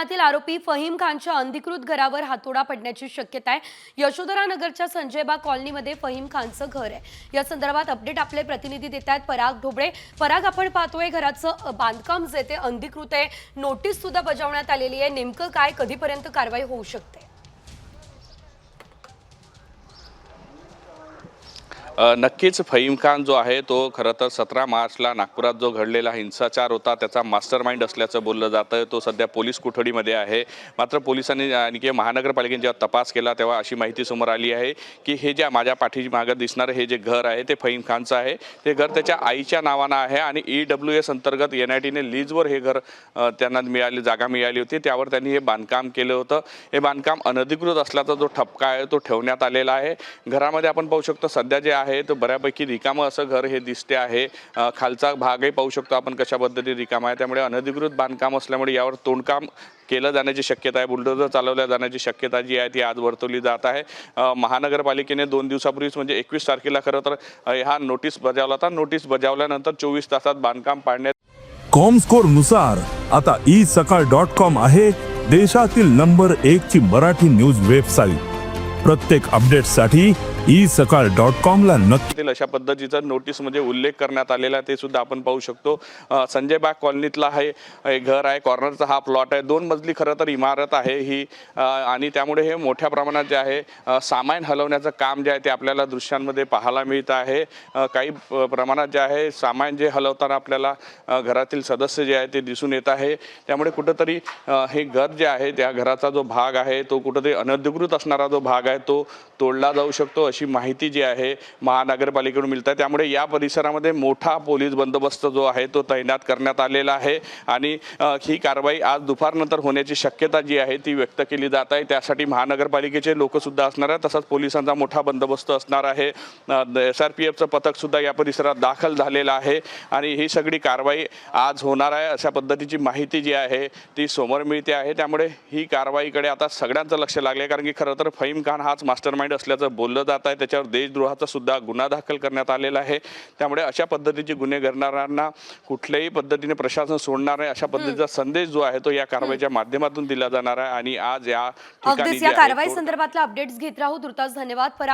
गुन्ह्यातील आरोपी फहीम खानच्या अधिकृत घरावर हातोडा पडण्याची शक्यता आहे। यशोधरा नगरच्या संजयबाग कॉलनीमध्ये फहीम खानचं घर आहे। या संदर्भात अपडेट आपले प्रतिनिधी देतात पराग ढोबळे। पराग, आपण पाहतोय घराचं बांधकाम जे ते अधिकृत आहे, नोटीस सुद्धा बजावण्यात आलेली आहे, नेमकं काय, कधीपर्यंत कारवाई होऊ शकते? नक्कीच फहीम खान जो आहे तो खरं तर 17 मार्चला नागपुरात जो घडलेला हिंसाचार होता त्याचा मास्टरमाइंड असल्याचं बोललं जातं। तो सध्या पोलीस कोठडीमध्ये आहे। मात्र पोलिसांनी आणि महानगरपालिकेने जेव्हा तपास केला तेव्हा अशी माहिती समोर आली आहे की हे जे माझ्या पाठीमागं दिसणारं हे जे घर आहे ते फहीम खानचं आहे। ते घर त्याच्या आईच्या नावानं आहे आणि EWS अंतर्गत NITने लीजवर हे घर त्यांना जागा मिळाली होती, त्यावर त्यांनी हे बांधकाम केलं होतं। हे बांधकाम अनधिकृत असल्याचा जो ठपका आहे तो ठेवण्यात आलेला आहे। घरामध्ये आपण पाहू शकतो सध्या जे आहे तो बऱ्यापैकी रिकामं असं घर हे दिसते आहे। खालचा भागही पाहू शकतो आपण कशा पद्धतीने रिकामा आहे, त्यामुळे अनधिकृत बांधकाम असल्यामुळे यावर तोडकाम केलं जाण्याची शक्यता आहे, बुलडोझर चालवल्या जाण्याची शक्यता जी आहे ती आज वर्तवली जात आहे। महानगरपालिकेने 2 दिवसापूर्वीच म्हणजे 21 तारखेला खरं तर हा नोटीस बजावला होता। नोटीस बजावल्यानंतर 24 तासात बांधकाम पाडण्यात कॉमस्कोर नुसार आता isakal.com आहे देशातील नंबर 1 ची मराठी न्यूज वेबसाईट। प्रत्येक अपडेटसाठी isakal.com ला नक्की अशा पद्धतीचा नोटीस म्हणजे उल्लेख करण्यात आलेला ते सुद्धा आपण पाहू शकतो। संजयबाग कॉलनीतला हे घर आहे, कॉर्नरचा हा प्लॉट आहे, 2 मजली खरं तर इमारत आहे ही आणि त्यामुळे हे मोठ्या प्रमाणात जे आहे सामान हलवण्याचं काम जे आहे ते आपल्याला दृश्यांमध्ये पाहायला मिळत आहे। काही प्रमाणात जे आहे सामान जे हलवताना आपल्याला घरातील सदस्य जे आहे ते दिसून येत आहे। त्यामुळे कुठंतरी हे घर जे आहे त्या घराचा जो भाग आहे तो कुठंतरी अनधिकृत असणारा जो भाग आहे तो तोडला जाऊ शकतो अशी माहिती जी आहे महानगरपालिकेकडून मिळत आहे। त्यामुळे या परिसरामध्ये मोठा पोलीस बंदोबस्त जो आहे तो तैनात करण्यात आलेला आहे आणि ही कारवाई आज दुपारनंतर होण्याची शक्यता जी आहे ती व्यक्त केली जात आहे। त्यासाठी महानगरपालिकेचे लोक सुद्धा असणार आहेत, तसंच पोलिसांचा मोठा बंदोबस्त असणार आहे। SRPFचं पथक सुद्धा या परिसरात दाखल झालेलं आहे आणि ही सगळी कारवाई आज होणार आहे अशा पद्धतीची माहिती जी आहे ती समोर मिळते आहे। त्यामुळे ही कारवाईकडे आता सगळ्यांचं लक्ष लागले आहे, कारण की खरं तर फहीम खान हाच मास्टरमाइंड असल्याचं बोललं जात आहे। त्याच्यावर देशद्रोहाचा सुद्धा गुन्हा दाखल करण्यात आलेला आहे। त्यामुळे अशा पद्धतीचे गुन्हे करणाऱ्यांना कुठल्याही पद्धतीने प्रशासन सोडणार नाही अशा पद्धतीचा संदेश जो आहे तो या कारवाईच्या माध्यमातून दिला जाणार आहे। आणि आज या ठिकाणी कारवाई संदर्भातला अपडेट्स घेत राहू। तुर्तास धन्यवाद पराग।